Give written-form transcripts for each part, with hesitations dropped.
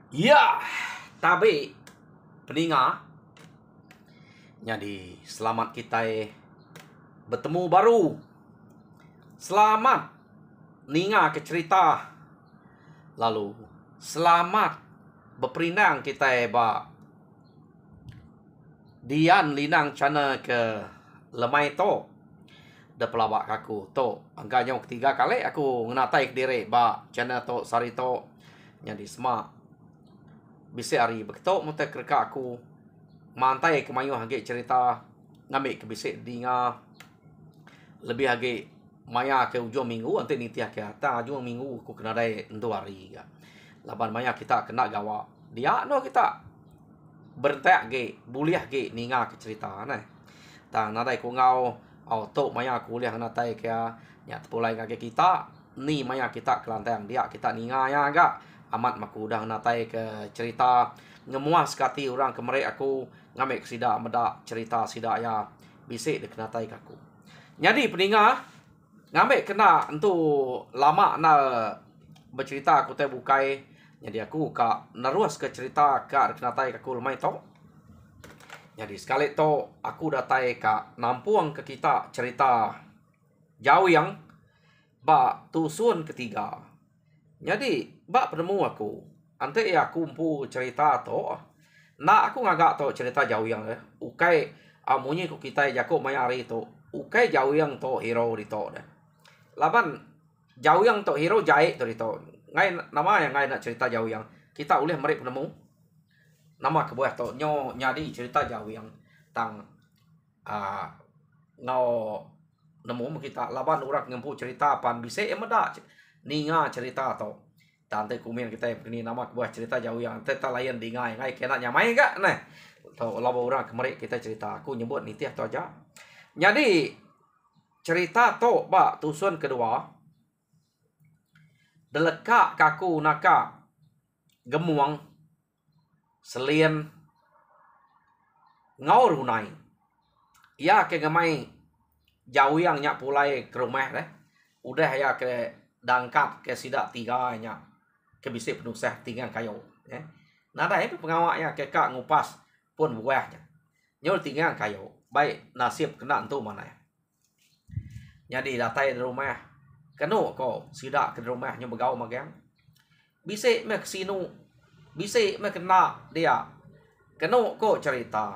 Ya, tapi peninga, jadi selamat kita bertemu baru. Selamat ninga ke cerita. Lalu selamat berperinang kita ba Dian linang cana ke lemai to. Da pelabak aku to. Angkanya ketiga kali aku ngenatai ke diri ba cana to sari to. Jadi semak bisa hari begitu muta kerja aku mantai kemayu hage cerita ngambil ke bisik dinga lebih hage maya ke ujung minggu nanti niti ke ata ujung minggu ku kena dai 2 hari ga laban maya kita kena gawa dia no kita bertek ge buliah ge ninga ke cerita nah tang nadai ku ngau auto maya kuliah natai ke nya pulai kage kita ni maya kita kelantang dia kita ninga ya ga amat maku dah natai ke cerita ngemuas kati orang kemerek aku ngamek sida meda cerita sida ya bisik dek natai kaku. Jadi peninga ngamek kena entu lama na bercerita aku teh bukai jadi aku ka naruas ke cerita ka dek natai kaku lemai to. Jadi sekali to aku datai ka nampuang ke kita cerita jauh yang ba tusun ketiga. Jadi, bak penemu aku. Ante ya aku mpu cerita to. Na aku ngagak to cerita jauh yang ukai amunyi ku kita jako mayari to. Ukai jauh yang to hero di to dah. Laban jauh yang to hero jai to di to. Ngai nama yang ngai nak cerita jauh yang kita ulih merek penemu. Nama kebuah to nyo nyadi cerita jauh yang tang ngau nemu kita laban orang ngempu cerita pan bisa emeda ninga cerita to tante kumin kita ini nama buah cerita jauh yang teta layan dingai ngai kena nyamai gak nah to labo orang kemarin kita cerita aku nyebut nitiah to aja jadi cerita to ba tusun kedua deleka kaku naka gemuang selien ngau runai ya ke gemai jauh yang nyak pulai ke rumah deh udah ya ke dangkap ke sidak tiga nya ke bisik penusah tinggal kayu nada itu pengawaknya ke kak ngupas pun buahnya nyol tinggal kayu baik nasib kena entu mana ya jadi datai di rumah kenu ko sidak ke rumah nyo begau magang bisik me kesinu bisik me kena dia kenu ko cerita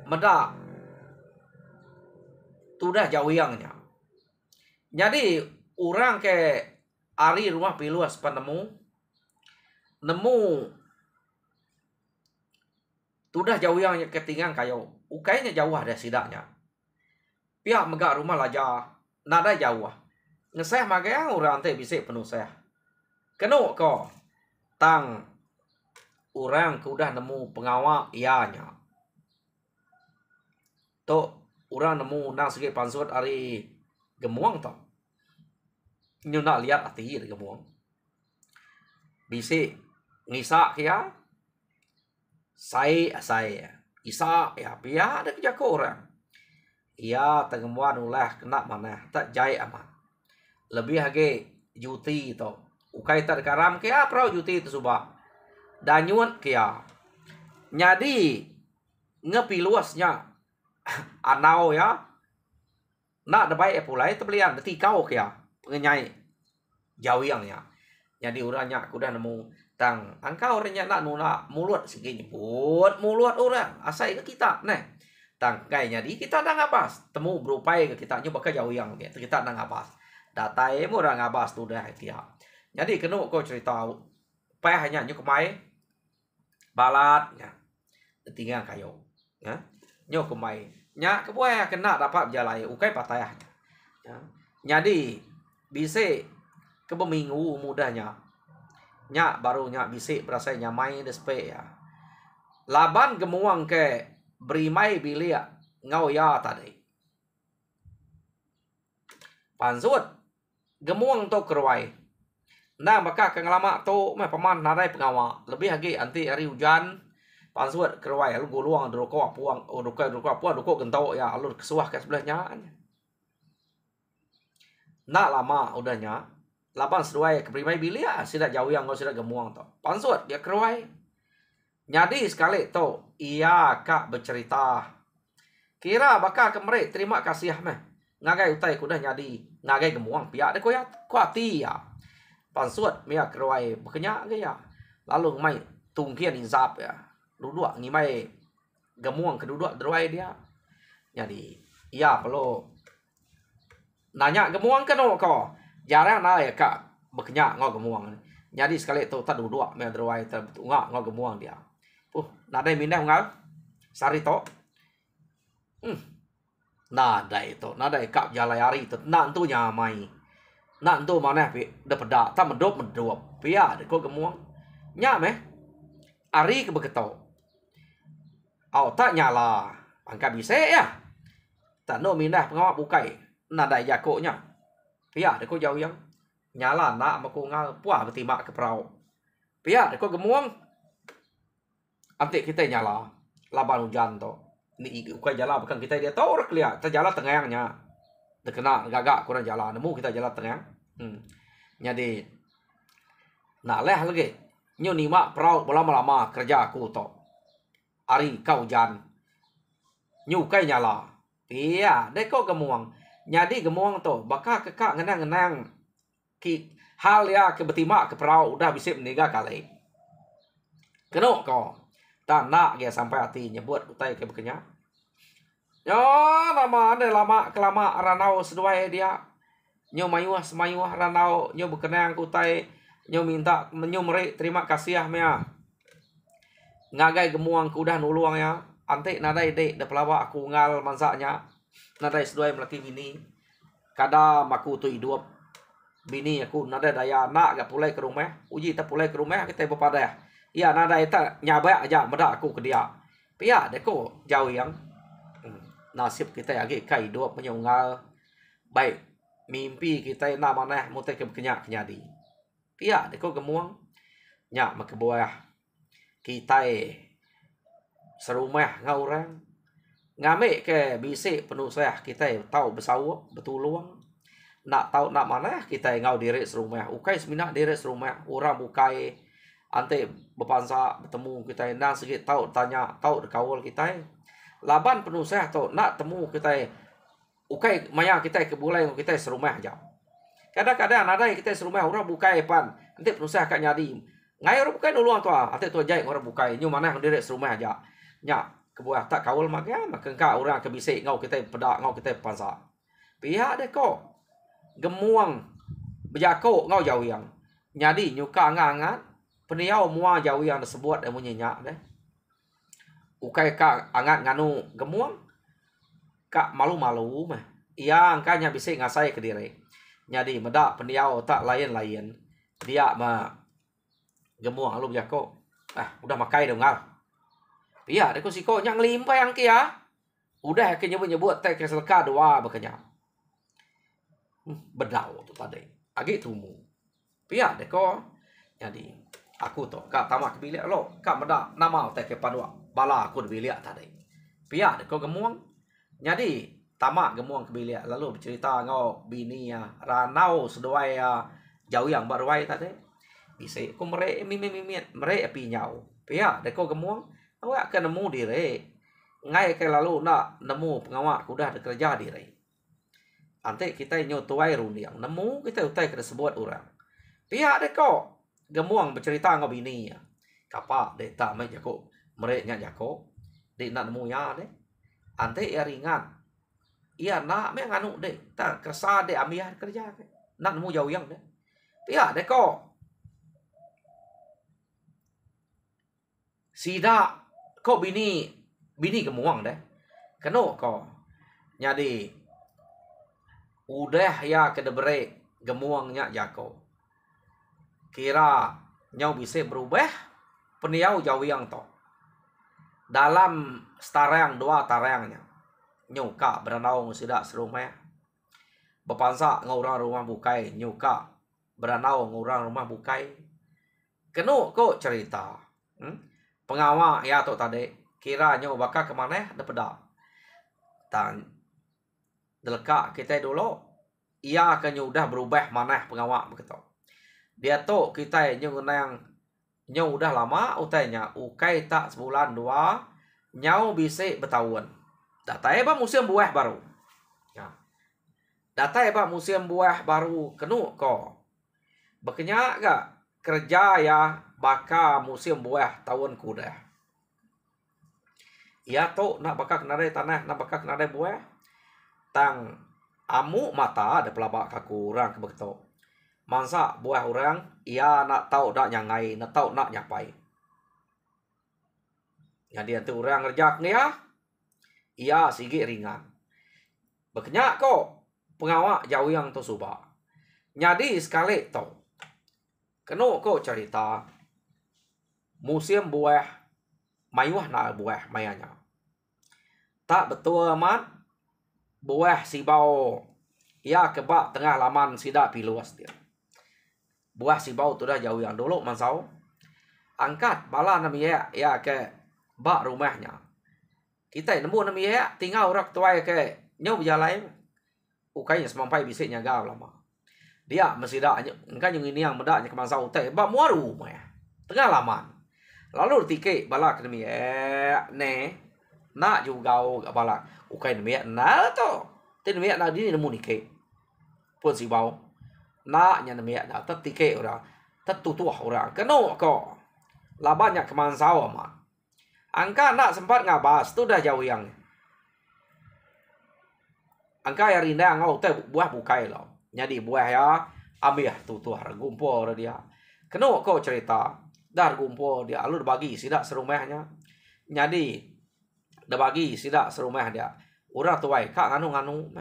meda tudah jauh yangnya jadi orang ke ari rumah piluas penemu nemu tudah jauh yang ketinggalan kayu ukainya jauh ada sidaknya pihak megak rumah laja nada jauh ngeseh magang orang teh bisik penuh seh kenu ko tang orang kudah nemu pengawak ianya to orang nemu nang segi pansut ari gemuang to nyo nak lihat hati ari gemuang bisik ngisa kia saya isa ya pia ada kerja ko orang ia tengemuan ulah kena mana tak jai amat lebih hage juti to ukai tak karam kia prau juti tu subah danyuan kia nyadi ngepi luasnya anau ya nak debai pulai tebelian deti kau kia pengenyai jauh yangnya jadi urangnya aku dah nemu tang angkau orangnya nak nuna mulut segi nyebut mulut orang asai ke kita nah tang kayaknya di kita dah ngapas temu berupai ke kita nyoba ke jauh yang gitu kita dah ngapas datai orang ngabas tu dah kia jadi kenu kau cerita payah hanya nyu kemai balatnya tinggal kayu ya nyo kemai nya kebuaya kena dapat jalai ukai patayahnya ya. Jadi bisa kebeminggu mudahnya nya barunya bisik berasa nyamai despe ya laban gemuang ke berimai bilia ngau ya tadi pansut gemuang to kerwai nah maka kengelama to mah paman nadai pengawa lebih lagi anti hari hujan pansut kerwai lu guluang droko apuang droko gentau ya alur kesuah ke sebelahnya nak lama udahnya laban seduai keprimai bilia sida jauh yang ngau sida gemuang to. Pansut dia keruai. Nyadi sekali to ia kak bercerita. Kira bakal kemere terima kasih meh. Ngagai utai kudah nyadi ngagai gemuang pihak dek koya kuati ya. Pansut mia keruai bekenya gaya. Lalu mai tungkian inzap ya. Duduk ngimai gemuang keduduk deruai dia. Jadi iya perlu nanya gemuang kan ko. Jarang na ya kak bekenya ngau gemuang. Jadi sekali tu tak duduk mia deruai tertunga ngau gemuang dia. Nadai mindah ngal sari to. Nadai to, nadai kap jalayari to. Nak tu nyamai. Nak tu mana pi de pedak tak medop pia de ko gemuang. Nya meh. Ari ke begetau. Au tak nyala. Angka bisa ya. Tak no mindah pengawak bukai. Nadai jakoknya. Pia de ko jauh yang nyala nak maku ngal puah betimak ke perau. Pia de ko gemuang. Antik kita nyala. Laban hujan to. Ni ukai jala bukan kita dia tahu orang lihat. Kita jala tengahnya. Terkena gagak kurang jala. Nemu kita jala tengah. Jadi nak leh lagi. Nyo ni mak perau lama-lama kerja aku to. Ari kau hujan. Nyo ukai nyala. Iya, deko gemuang. Jadi gemuang to. Bakal kekak ngenang-ngenang. Hal ya ke betimak ke perau udah bisa meniga kali. Kenok kau. Tak nak dia sampai hati nyebut utai ke bekenya. Yo lama ada lama kelama ranau seduai dia. Nyo mayuah semayuah ranau nyo bekenang kutai nyo minta nyo merek terima kasih mea. Ngagai gemuang kudah nuluang ya. Antik nadai dek de pelawak aku ngal mansaknya. Nadai seduai melaki bini. Kada maku tu hidup. Bini aku nadai daya nak gak pulai ke rumah. Uji tak pulai ke rumah kita bepadah. Ya nada eta nyabak aja medak aku ke dia. Pia deko jauh yang nasib kita lagi kai hidup menyunggal baik mimpi kita na maneh mutai ke kenyak kenyadi. Pia deko gemuang nyak make buah kita serumah ngaurang ngame ke bisik penuh saya kita tahu besau betuluang nak tahu nak maneh kita ngau diri serumah ukai semina diri serumah orang bukai ante bepansa bertemu kita nang sikit tahu tanya tahu kawal kita laban penuh saya tahu nak temu kita ukai maya kita ke bulai kita serumah aja kadang-kadang ada kita serumah orang bukai pan nanti penuh saya kat nyadi ngai orang bukai dulu tua ante tu jai orang bukai nyu mana direct serumah aja nya kebuah tak kawal maga maka ka orang ke bisik ngau kita pedak ngau kita pansa pihak de ko gemuang bejako ngau jauh yang nyadi nyuka ngangat peniau mua jauh yang tersebut yang menyenyak deh. Ukai kak angat nganu gemuang kak malu-malu mah. Ia angkanya bisa ngasai ke diri. Jadi medak peniau tak lain-lain. Dia mah gemuang lu jako. Udah makai dong ngal. Iya, deko siko yang limpa yang kia. Udah ke nyebut-nyebut teh ke selka doa bekenya. Bedau tu tadi. Agi tumu. Iya, deko jadi aku tu kak tamak bilik lo kak meda nama teh ke padua bala aku bilik tadi pia deko gemuang jadi tamak gemuang ke bilik lalu bercerita ngau bini ya ranau seduai ya jauh yang baruai tadi bisa aku merek mimit merek api nyau pia deko gemuang awak ke nemu diri ngai ke lalu nak nemu pengawak kudah ada kerja diri ante kita nyotuai rundiang nemu kita utai ke sebut orang pia deko gemuang bercerita ngau bini ya. Kapak dek tak mai jako mereknya jako. Dek nak nemu ya dek. Ante ya ringan. Iya nak me nganu dek. Tak kersa dek ambiar kerja ke. Nak nemu jauh yang dek. Pia dek ko. Sida ko bini gemuang dek. Keno ko. Jadi udah ya kedebere gemuangnya jako. Kira nyau bisa berubah peniau jauh yang to dalam starang dua tarangnya nyuka beranau sidak serumah bepansa ngurang rumah bukai nyuka beranau ngurang rumah bukai kenu kok cerita pengawak ya to tadi kira nyau bakal kemana ada pedak tan deleka kita dulu ia akan udah berubah manah pengawak begitu. Dia tu kita yang udah lama utainya ukai tak sebulan dua nyau bisa bertahun. Data ba musim buah baru. Ya. Data ba musim buah baru kenu ko. Bekenya gak kerja ya baka musim buah tahun kuda. Ia tu nak baka kenare tanah, nak baka kenare buah. Tang amu mata ada pelabak kaku orang begitu. Mangsa buah orang ia nak tahu nak nyangai, nak tahu nak nyapai. Jadi tu orang kerja ya, ia sigi ringan. Bekenya ko pengawak jauh yang tu subak. Jadi sekali tu. Kenu ko cerita musim buah mayuah nak buah mayanya. Tak betul amat buah sibau ia kebak tengah laman sidak piluas dia. Buah sibau tu dah jauh yang dulu mansau. Angkat bala nami ya ke bak rumahnya. Kita nemu nami ya tinggal orang tua ke nyau berjalan. Ukainya semampai bisik nyaga lama. Dia mesti dak engkau yang ini yang medaknya ke mansau teh bak muaru mah. Tengah laman. Lalu tikik bala ke nami ne nak juga bala ukai nami na to. Tin nami na di nemu nike. Pun sibau. Nak nya nami na tetike orang. Tetutuah orang. Keno ko. Labannya ke mansau mah. Angka nak sempat ngabas tu dah jauh yang. Angka yang rinda ngau teh buah bukai lo. Jadi buah ya ambil tu gumpor dia. Keno kau cerita dar gumpor dia alur bagi sidak serumahnya. Jadi dah bagi sidak serumah dia. Orang tuai kak nganu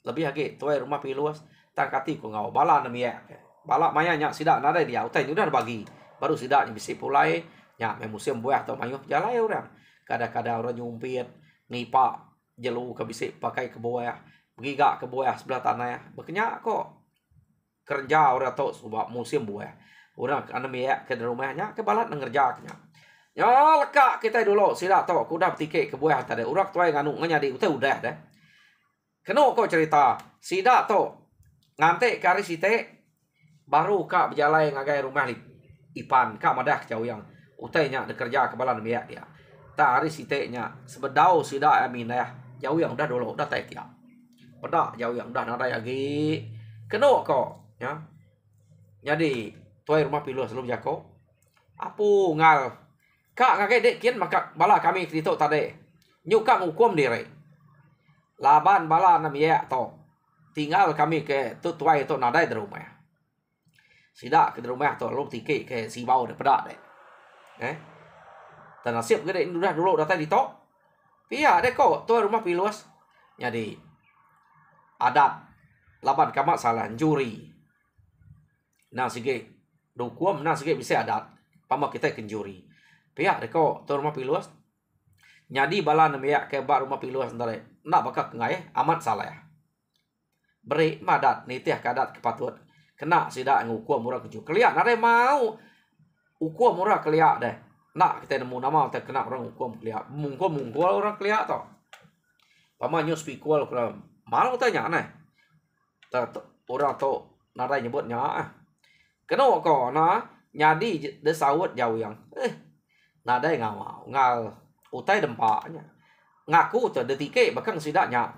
lebih lagi tuai rumah piluas tangkati ku ngau bala nami ya. Bala mayanya sidak nada dia utai udah bagi. Baru sidaknya bisa pulai nya musim buah atau mayuh jalan orang. Kadang-kadang orang nyumpit, nipak, jelu ke bisik pakai ke buah, gigak ke buah sebelah tanah. Bekenya kok kerja orang tu sebab musim buah. Orang anami ya ke rumahnya ke balat ngerjaknya. Ya lekak kita dulu sidak tu kuda tikik ke buah tadi. Orang tua nganu nganyadi udah deh. Keno kok cerita sidak tu ngante kari site baru kak berjalan ngagai rumah Ipan kak madah jauh yang utainya kerja ke balan biak dia. Tak hari siteknya sebedau sida aminah jauh yang udah dulu udah tak ya. Pedak jauh yang udah nada lagi. Keno kok ya. Jadi tuai rumah pilu sebelum jako. Apu ngal. Kak ngagai dek kian maka bala kami krito tade. Nyuka ngukum diri. Laban bala namanya to. Tinggal kami ke tu tuai tu nada di rumah. Sidak ke rumah tu lu tikik ke sibau de pedak deh. Dan nasib gede udah dulu datang di tok. Pia deh kok tu rumah piluas. Jadi adat laban kamak salah juri. Nah sige dukuam nah sige bisa adat. Pama kita kenjuri. Pia deh kok tu rumah piluas. Jadi bala namanya ke bak rumah piluas ndare. Nak bakak ngai amat salah ya. Beri madat nitiah kadat kepatut. Kena sidak ngukuam murah keju. Keliak nare mau. Ukuam murah keliak deh. Nak kita nemu nama kita kena orang ukuam keliak. Mungkul orang keliak tau. Pama nyus pikul kalau malu tanya aneh. Orang tu nare nyebutnya. Kena kok nah nyadi desawut jauh yang. Nada nggak mau. Ngal utai dempaknya. Ngaku tu detike bahkan sidaknya.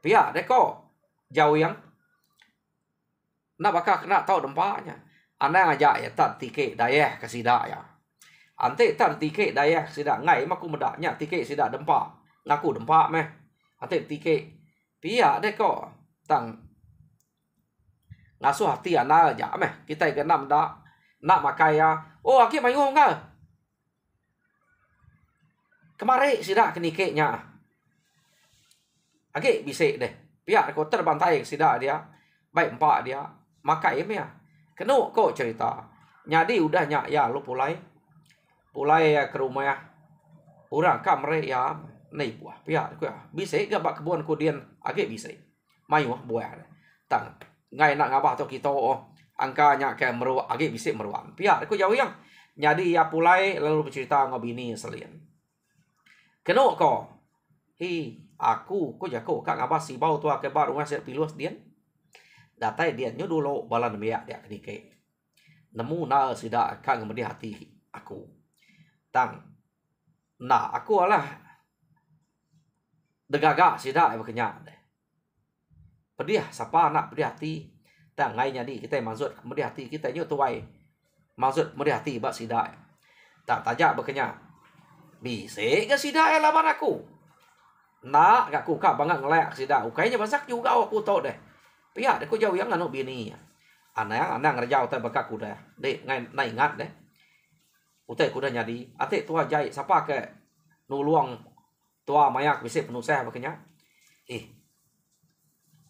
Pia deh kok jauh yang. Nak bakal kena tahu dempaknya. Anda ngajak ya tak tikik dayah ke sidak ya. Ante tak tikik dayah sidak ngai maku medaknya tikik sidak dempak. Ngaku dempak meh. Ante tikik. Pia deh kok tang ngasuh hati anda aja meh. Kita genam dak nak makai ya. Oh aki mayu enggak. Kemari sidak kenikiknya. Aki bisik deh. Pia kau terbantai sidak dia. Baik empak dia. Makai ya. Kenu kok cerita. Jadi udah nyak ya lu pulai ke rumah ya. Orang kamre ya nei buah. Pia ku ya. Bisa ke bak kebun kudian age bisa. Mayu buah. Tang ngai nak ngabah to kita angkanya ke meru age bisa meruan. Pia ku jauh yang. Jadi ya pulai lalu bercerita ngobini selien. Kenu kok. Hi aku jago kak ngabah si bau tu ke bar rumah set pilus dian. Datai dia nyu dulu balan miak dia kenike. Nemu na sida kang ngemedi hati aku. Tang na aku alah degaga sida bekenya deh. Pedih sapa nak pedih hati. Tang ngai nya di kita maksud medi hati kita nyu tuai. Maksud medi hati ba sida. Tak tajak bekenya. Bise ke sida laban aku. Nak aku ka bangang ngelek sida. Ukainya masak juga aku tau deh. Pihak deh ko jauh yang anu bini. Anang ngerjau teh bakak kuda. Dek ngai ingat deh. Utai kuda nyadi. Ate tua jai sapa ke nuluang tua mayak bise penusah bekenya.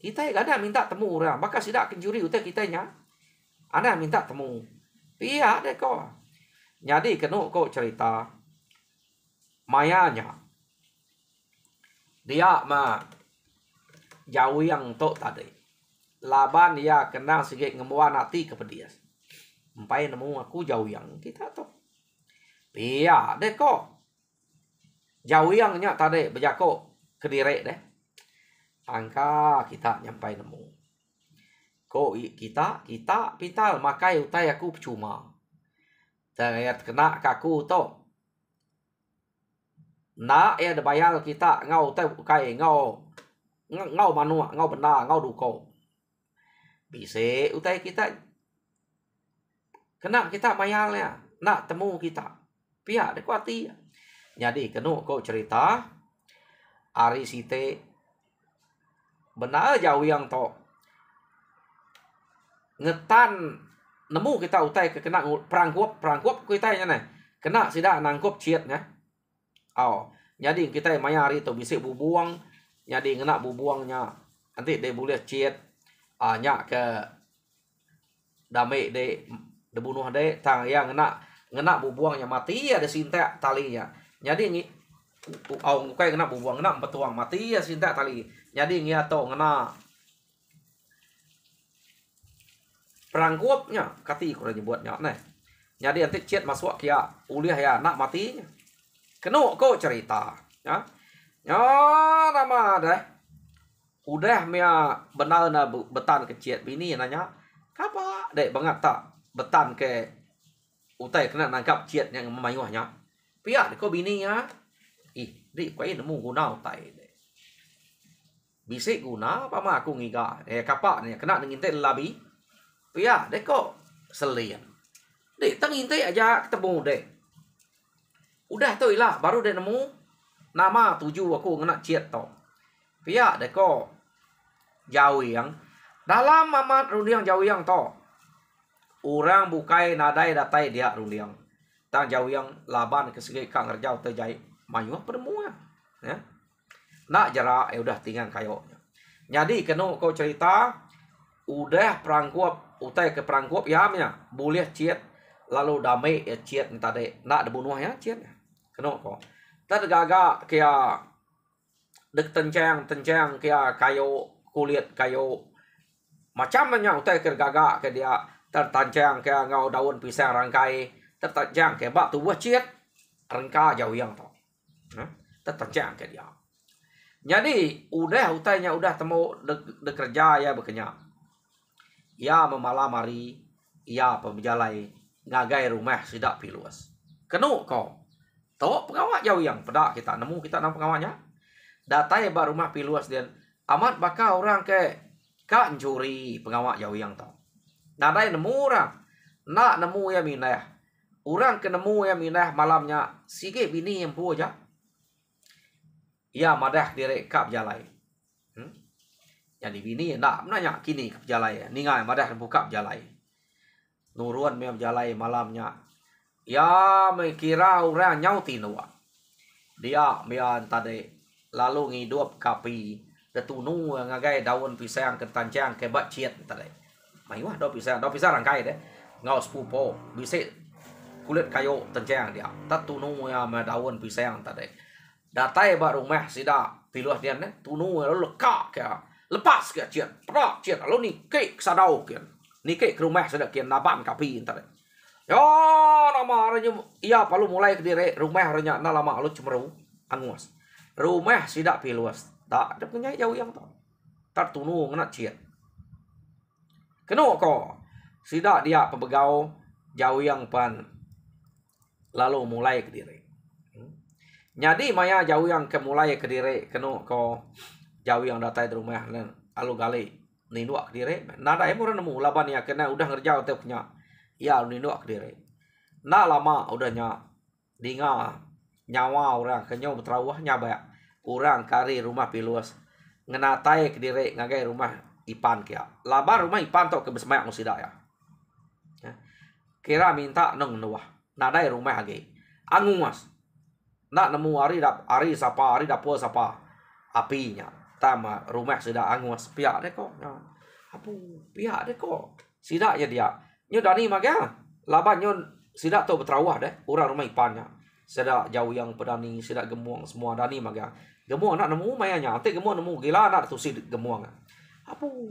Kita gak ada minta temu orang. Bakal sidak kenjuri utai kita nya. Ana minta temu. Pihak deh ko. Nyadi kenu ko cerita. Mayanya. Dia mah jauh yang tok tadi. Laban dia kena sikit ngemuan hati ke pedias. Empai nemu aku jauh yang kita tok. Pihak deh ko. Jauh yang nya tadi bejako kedirek deh. Angka kita nyampai nemu. Ko kita pital makai utai aku percuma. Ternyata kena kaku to. Na ya de bayal kita ngau utai kai ngau manua, ngau benda, ngau duko. Bise utai kita kena kita bayalnya. Nak temu kita. Pihak de kuati. Jadi kenu ko cerita ari site benar jauh yang to ngetan nemu kita utai ke kena perangkup kita nya kena sida nangkup cietnya. Jadi kita mayari to bisik bubuang jadi ngena bubuangnya nanti dia boleh ciet nya ke dame de bunuh de tang yang ngena bubuangnya mati ada sintek talinya. Jadi ni kayak ngena bubuang ngena petuang mati ya sintek tali. Jadi ngia to ngena perangkuapnya kati ko nyebutnya nah. Jadi nanti ciet masuk kia uliah ya nak matinya. Kenu ko cerita ya. Ya nama deh. Udah mia benar na betan ke ciet bini nanya. Kapa dek banget tak betan ke utai kena nangkap ciet yang memayuhnya. Pihak ko bini ya. Di kuai nemu guna utai. Bisik guna apa mah aku ngiga kapak ni kena ngintip labi. Pia dek kok selian. Dek tang ngintip aja ketemu dek. Udah tu lah baru dek nemu nama tuju aku ngena ciet to. Pia dek kok jauh yang dalam amat rundiang jauh yang to. Orang bukai nadai datai dia rundiang. Tang jauh yang laban kesegi kang ngerjau terjai mayuh penemuan ya. Nak jara udah tinggal kayoknya. Jadi kenu kau cerita udah perangkuap utai ke perangkuap yamnya boleh ciet lalu damai ya ciet tadi nak dibunuh ya ciet. Kenu kau tergaga kaya dek tencang kaya kayu kulit kayu macamnya utai kergaga ke dia tertancang kaya ngau daun pisang rangkai tertancang kaya bak tubuh ciet rangka jauh yang to. Tertancang ke dia. Jadi udah utainya udah temu de kerja ya bekenya. Ya memalamari, ya pemjalai ngagai rumah sidak piluas. Kenu ko. To pengawak jauh yang pedak kita nemu kita nang pengawaknya. Datai ba rumah piluas dan amat bakal orang ke kancuri pengawak jauh yang to. Nadai nemu orang. Nak nemu ya minah. Orang ke nemu ya minah malamnya sige bini yang pu aja. Ya madah direk kap jalai. Jadi bini nak menanya kini kap jalai. Ningai madah buka jalai. Nuruan mem jalai malamnya. Ya mikira orang nyau tinua. Dia mian tadi lalu ngidup kapi. Detunu ngagai daun pisang ketancang kebat ciet tadi. Maiwah do pisang rangkai deh. Ngau sepupo bisik kulit kayu tencang dia. Tatunu ya daun pisang tadi. Datai ba rumah sida piluas dia ne tunu lalu lekak kaya lepas kaya cian prak cian lalu ni ke sadau kian ni ke rumah sida kian naban kapi entar yo nama aranya iya palu mulai ke dire rumah aranya na lama lu cemeru angus rumah sida piluas tak ada punya jauh yang to tar tunu ngena cian Keno ko. Sida dia pebegau jauh yang pan lalu mulai ke diri. Jadi maya jauh yang ke mulai ke diri keno ko jauh yang datai di rumah lalu gali nindua ke diri. Nada emur nemu laban ya kena udah ngerjau teu punya. Ya nindua ke diri. Na lama udahnya dinga nyawa orang kenyo betrawah nyaba orang kari rumah piluas ngenatai ke diri ngagai rumah ipan kia. Laban rumah ipan tok ke besmayak musida ya. Kira minta nong nuah. Nadai rumah lagi. Anguas. Nak nemu ari sapa, ari dapur sapa. Apinya. Tama rumah sudah anguas. Pihak deh kok. Apu, pihak deh kok. Sidak ya dia. Nyo dani maga. Laban nyo sidak tu berterawah deh. Orang rumah ipannya. Sidak jauh yang pedani, sidak gemuang semua dani maga. Gemuang nak nemu mayanya. Nanti gemuang nemu gila nak tusi gemuang. Apu,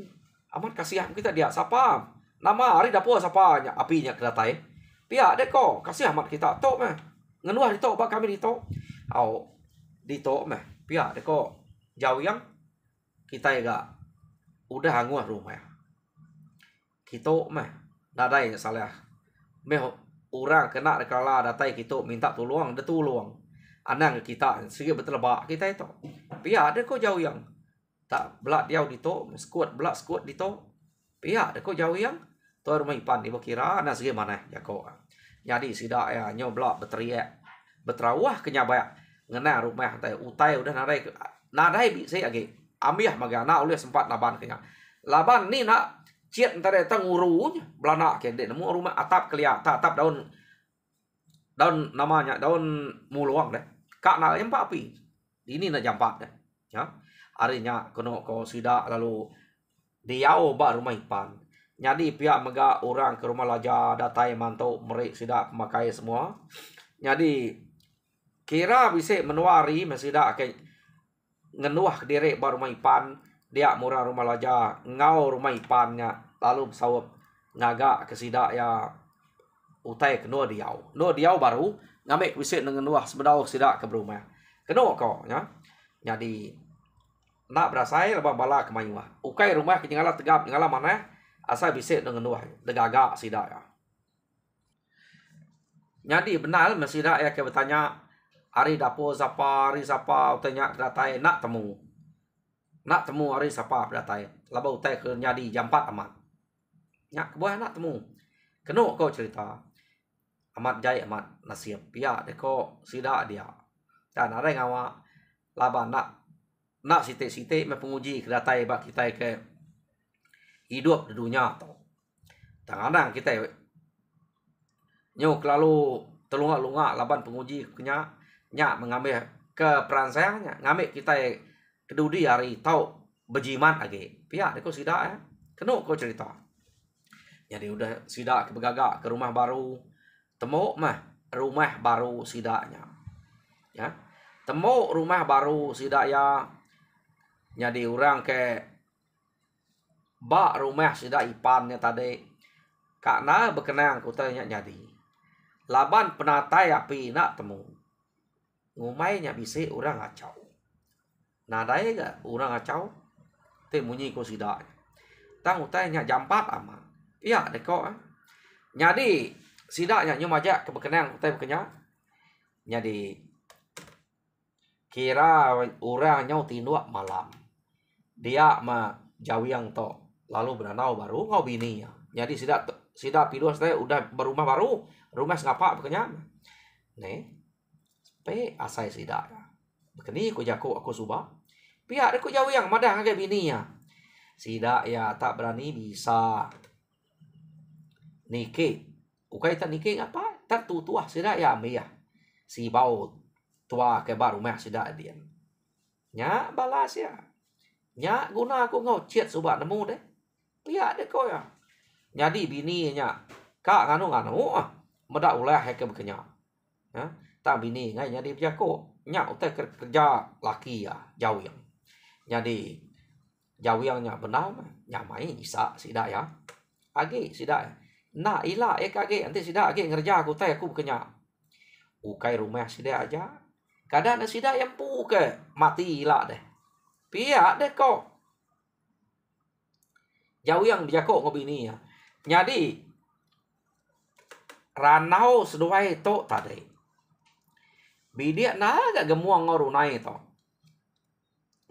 amat kasihan kita dia. Sapa? Nama hari dapur siapa apinya kedatai. Pihak dek kok kasih amat kita tok meh. Ngenuah di tok bak kami di tok. Au di tok meh. Pihak dek kok jauh yang kita ya udah hanguah rumah. Kita meh dadai salah. Meh orang kena dekala datai kita minta tolong, de tolong. Anang kita segi betul bak kita itu. Pihak dek kok jauh yang tak belak dia di tok, skuat belak skuat di tok. Pihak dek kok jauh yang tuan rumah ipan ibu kira nak segi mana ya kok. Jadi sidak ya nyobla beteriak betrawah kenyabaya ngena rumah teh utai udah nadai bisa lagi ambil magana oleh sempat laban kenya. Laban ni nak ciet entar eta ngurunya belana ke dek nemu rumah atap kelihatan atap daun namanya daun muluang deh. Kak nak empat api. Ini nak jampat deh. Ya. Harinya kena ko sidak lalu diau ba rumah ipan. Jadi pihak mega orang ke rumah laja datai mantau merik sidak memakai semua. Jadi kira bisa menuari mesidak ke ngenuah ke diri baru rumah ipan dia murah rumah laja ngau rumah ipannya lalu sawap ngaga ke sidak ya utai kenua diau. No diau baru ngamek bisa ngenuah sebedau sidak ke rumah. Kenua kok ya. Jadi nak berasai lebah bala kemayuah. Ukai rumah ketinggalan tegap tinggalan mana? Asal bisa dengan nuah degagak sidak ya. Jadi benar mesidak ya ke bertanya hari dapur siapa hari siapa utanya datai nak temu hari siapa datai laba utai ke nyadi jam 4 amat. Nyak kebuah nak temu. Keno kau cerita. Amat jai amat nasib pihak deko sidak dia. Dan ada ngawa laba nak sitik-sitik me penguji ke datai bak kita ke hidup di dunia tu. Kadang kita nyok lalu telunga-lunga laban penguji kenya nyak mengambil ke peran sayangnya ngambil kita kedudi hari tau bejimat lagi. Pihak deko sidak ya. Keno kau cerita. Jadi udah sidak ke begagak ke rumah baru. Temu mah rumah baru sidaknya. Ya. Temu rumah baru sidak ya. Jadi orang ke bak rumah sidak ipannya tadi. Karena berkenang kutanya jadi. Laban penatai api nak temu. Ngumainya bisa orang ngacau. Nadai gak orang ngacau. Te munyi ko sidak. Tang utainya jam 4 amat. Iya deko. Jadi sidaknya nyumajak ke berkenang utai berkenang. Jadi kira orang nyau tinduak malam. Dia mah jauh yang to. Lalu beranau baru ngau bini ya. Jadi sidak piluas teh udah berumah baru, rumah sengapa bekenya. Nih. Pe asai sidak. Bekeni ku jaku aku subah. Pihak aku jauh yang madah ngage bini ya. Sidak ya tak berani bisa. Nike. Ukai tak nike apa? Tak tuah sidak ya ambil ya. Si bau tua ke baru rumah sidak dia. Nya balas ya. Nya guna aku ngau ciet subah nemu deh. Pihak deh kau ya. Jadi bininya kak nganu medak ulah ke bekenya. Ya, tak bini ngai jadi pihak ko. Nya utai kerja laki ya jauh yang. Jadi jauh yangnya benar nyamai isa sidak ya. Agi sidak. Nah ila kage nanti sidak agi ngerja aku teh aku bekenya. Ukai rumah sidak aja. Kadang sidak yang pu ke mati ila deh. Pihak deh kok. jauh yang bijako ngobini ya. Jadi ranau seduai to tadi. Bidia na gak gemuang ngorunai to.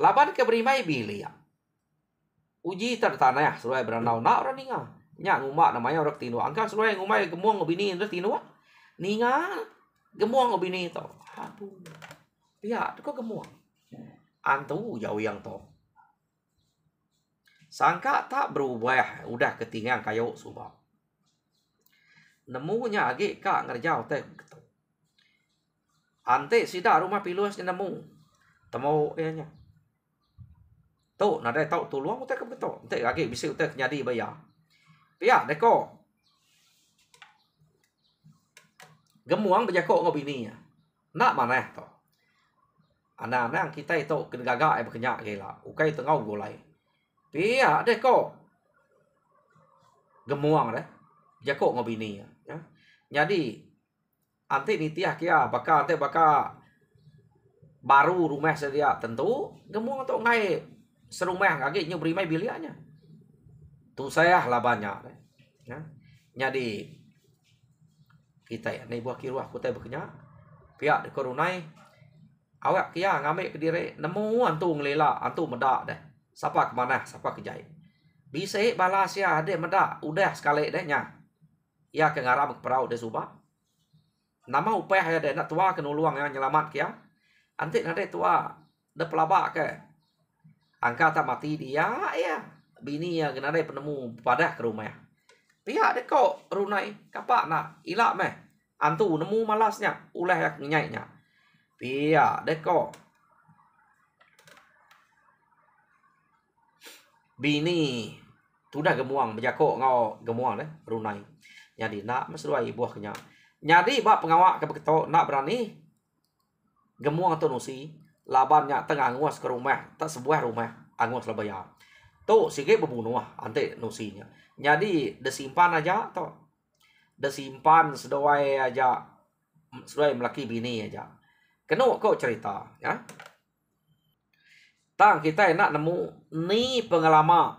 Laban ke berimai bilia. Uji tertanah ya seduai beranau na orang ninga. Nya ngumak namanya orang tinu. Angka seduai ngumai gemuang ngobini itu tinu. Ninga gemuang ngobini to. Aduh. Ya, kok gemuang. Antu jauh yang to. Sangka tak berubah, udah ketinggalan kayu subah. Nemunya agi kak ngerjau teh gitu. Ante sida rumah piluas nemu. Temu nya. Tuh, nada tau tuluang teh kebeto. Ante agi bisa teh nyadi bayar. Ya, deko. Gemuang bejako ngobini ya. Nak mana to. Anak-anak kita itu gagak berkenyak gila. Ukai tengau gulai. Pia deko gemuang deh. Jako ngobini ya. Jadi ante nitiah kia baka ante baka baru rumah sedia tentu gemuang untuk ngai serumah kaki nyu berimai bilianya. Tu saya lah banyak deh. Ya. Jadi kita ya nih buah kiruah kutai berkenyak. Pia deko runai awak kia ngambil ke diri nemu antu ngelela antu medak deh. Siapa kemana, siapa kejai. Bisa balas ya, ada medak. Udah sekali deh nya. Ya ke ngaram ke perahu deh subah. Nama upah ya deh, nak tua ke nuluang yang nyelamat kia. Antik nanti tua, deh pelabak ke. Angka tak mati dia, ya. Bini ya kena deh penemu padah ke rumah. Pihak deh kok, runai. Kapak nak, ilak meh. Antu nemu malasnya, ulah ya ngenyainya. Pihak deh kok. Bini sudah gemuang bejako ngau gemuang deh runai. Jadi nak mesruai buah kenya. Jadi bak pengawak ke beketo nak berani gemuang tu nusi labannya tengah nguas ke rumah tak sebuah rumah angus labaya. Tu sikit berbunuh ante nusinya. Jadi desimpan aja to. Desimpan sedoai aja sedoai melaki bini aja. Kena kok cerita ya. Tang kita nak nemu ni pengalaman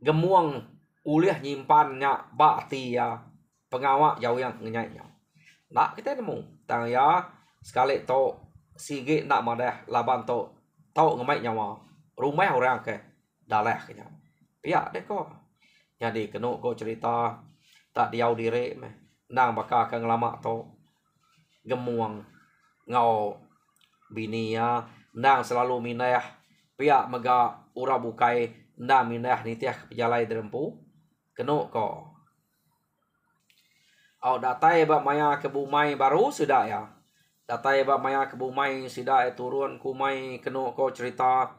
gemuang uliah nyimpannya bakti ya pengawak jauh yang ngenyainya. Nak kita nemu tang ya sekali to sige nak madah laban to tau ngemai nyawa rumah orang ke dalah kenya. Pihak deh kok. Jadi kena kok cerita tak diau diri meh nang bakal ke ngelama to gemuang ngau bini ya nang selalu minah pihak mega ura bukai nang minah nitiah pejalai derempu kena ko datai ba maya ke bumai baru sudah ya datai ba maya ke bumai sudah turun kumai kena ko cerita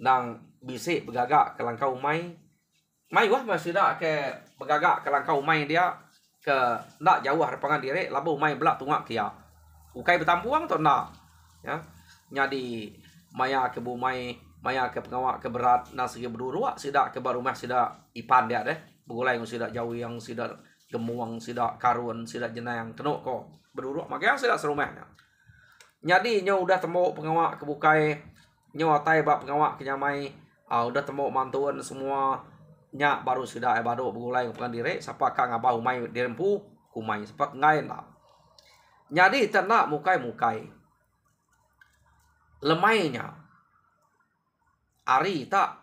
nang bisik begagak ke langkau mai wah sudah ke begagak ke langkau mai dia ke nak jauh harapan diri labu mai belak tungak kia ukai bertampuang atau nak ya jadi maya ke bumai maya ke pengawak ke berat nang segi berdua sidak ke rumah sidak ipan dia deh begulai yang sidak jauh yang sidak gemuang sidak karun sidak jenayang kena ko berdua makanya sidak serumahnya jadi nyo udah temu pengawak ke bukai nyo atai bab pengawak ke nyamai udah temu mantuan semua nya baru sidak baru begulai pengan diri siapa kang abah umai dirempu kumai siapa ngain lah jadi ternak mukai lemainya ari tak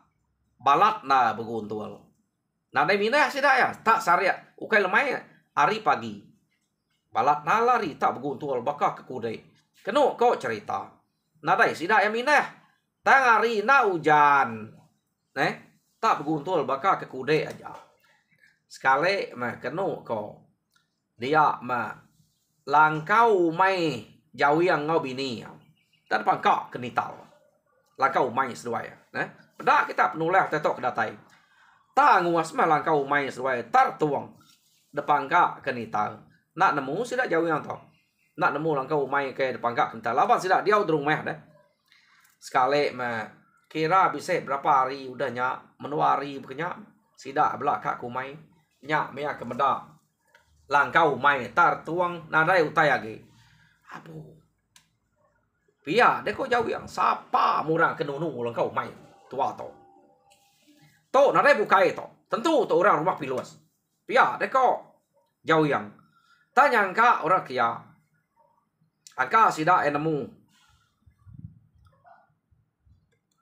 balat na beguntul. Nah dai minah sida ya tak saria ukai lemai ari pagi. Balat na lari tak beguntul bakal ke kudai. Kenu kau cerita. Nah dai sida ya minah tang ari na hujan. Tak beguntul bakal ke kudai aja. Sekali mah kenu kau dia mah langkau mai jauh yang ngau bini. Dan pangkak kenital. Langkau mai seduai. Pada kita penulah tetok kedatai. Ta nguas mah langkau mai seduai. Tar tuang. Depan kak kenital. Nak nemu sidak jauh yang to. Nak nemu langkau mai ke depan kak kenital. Laban sidak dia udrung meh deh. Sekali mah kira bisa berapa hari udah nyak menuari berkenyak. Sidak belak kak kumai. Nyak mea kemedak. Langkau mai tar tuang nadai utai lagi. Aduh. Pia, dia kau jauh yang sapa murang kenunu ulang kau main. tua to. To nadai bukai to. Tentu to orang rumah piluas. Pia deko jauh yang. Tanya angka orang kia. Angka sida enemu.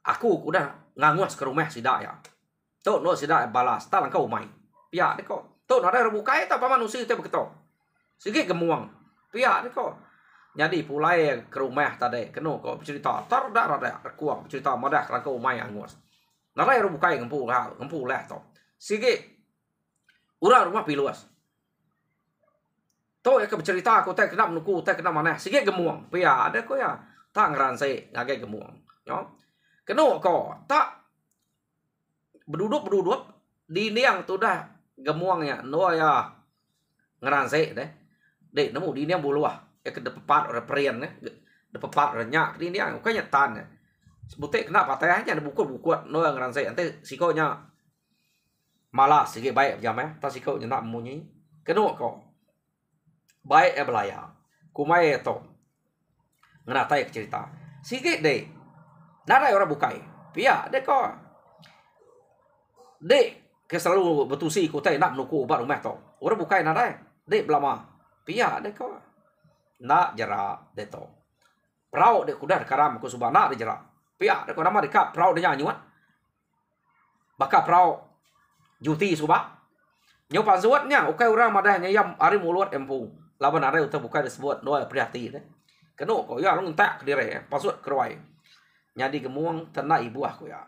Aku udah ngangus ke rumah sida ya. To no sida balas. Tak langkau umai. Pia deko. To nadai bukai ta paman usi te begitu. Sige gemuang. Pia deko. Jadi pulai ke rumah tadi kena kau bercerita terdak rada kuang bercerita madah langkau umai angus. Nadai bukai ngempu leh to. Sige urang rumah piluas. To ya ke bercerita aku teh kena menuku teh kena mana. Sige gemuang. Pia ada ko ya. Tak ngeranse ngage gemuang. Yo. Kena ko tak berduduk di niang tu dah gemuang ya. No ya ngeranse deh. Dek nemu di niang buluah. Ya ke depat orang perian depat orang nyak di niang ko nyetan. Sebutek kena patahnya ada buku-buku no yang ngeranse ante sikonya malas sige baik jam ta siko nak munyi. Kena ko baik belaya. Kumai to. Ngena tai cerita. Sige deh. Nada orang bukai. Pia dek ko. Dek ke selalu betusi ku tai nak menuku ubat rumah to. Orang bukai nada. Dek belama. Pia dek ko. Nak jera de to. Prau dek kuda karam ku subana de jera. Pia dek ko nama dekat prau de nyanyuan. Baka prau juti subah. Nyopan suatnya ukai orang madah nyayam ari mulut empung. Laban ada uta bukai disebut doa prihatin. Kena ko ya long tak dire pasut keruai. Nyadi gemuang tena ibu aku ya.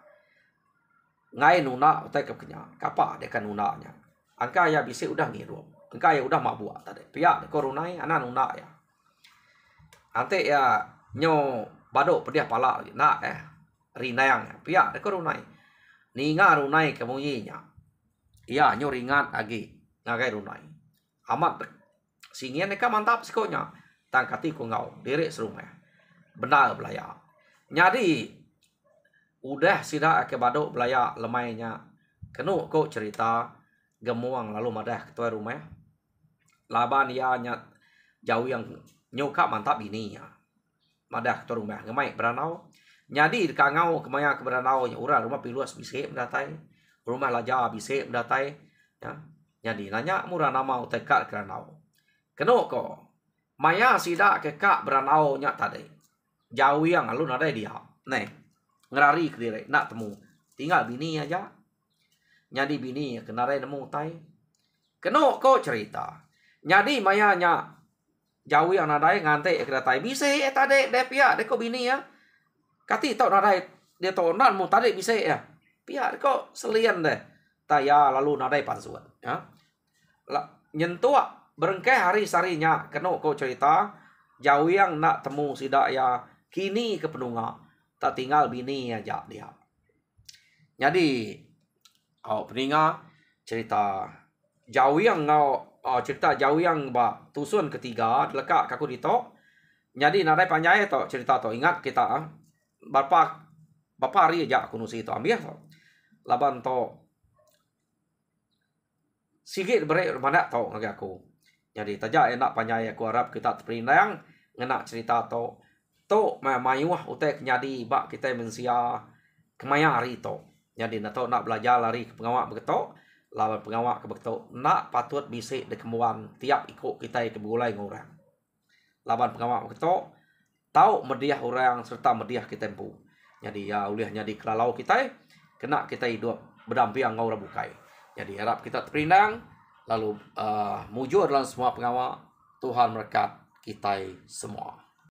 Ngai nuna utai kepenya. Kapa dekan nunanya. Angka ya bisi udah ngirup. Angka ya udah mabuk tadi. Pia de korunai anak nuna ya. Ante ya nyo badok pediah pala nak rinayang. Pia de korunai. Ninga runai kemunyinya. Iya nyo ringat lagi. Ngagai runai. Amat singin neka mantap sikonya. Tangkati ku ngau. Diri serumah. Benar belaya. Nyadi udah sida ke badok belaya lemainya. Kenu ko cerita gemuang lalu madah ketua rumah. Laban ya nyat jauh yang nyoka mantap ininya. Madah ketua rumah ngemai beranau. Nyadi kangau kemaya ke beranau urang rumah piluas bisik mendatai. Rumah laja bisik mendatai. Ya. Nyadi nanya murah nama utekat keranau. Kenu ko maya sida ke kak beranau nya tadi. Jauh yang alun ada dia. Nih, ngerari ke diri nak temu. Tinggal bini aja. Nyadi bini kenarai nemu tai. Keno ko cerita. Nyadi maya nya jauh yang nadai ngante ke tai bisa tadi de pia de ko bini ya. Kati tau nadai dia tau nan mu tadi bisa ya. Pia de ko selian deh. Taya lalu nadai pansuan ya. Nyentua berengkeh hari sarinya keno ko cerita jauh yang nak temu sida ya kini ke penunga tak tinggal bini aja dia. Jadi peninga cerita jauh yang cerita jauh yang ba tusun ketiga lekak kaku dito. Jadi nadai panjai to cerita to ingat kita bapak hari aja aku nusi itu ambil to. Laban to sigit bere mana to ngagi aku. Jadi taja enak panjai aku harap kita terperinang ngena cerita to mayuah utek nyadi bak kita mensia kemaya hari to. Jadi nato nak belajar lari ke pengawak begitu. Lawan pengawak ke begitu nak patut bisik de kemuan tiap ikut kita ke begulai ngorang. Lawan pengawak begitu tahu mediah orang serta mediah kita empu. Jadi ya uliah nyadi kelalau kita kena kita hidup berdamping ngau bukai. Jadi harap kita terperinang lalu mujur dalam semua pengawak. Tuhan berkat kita semua.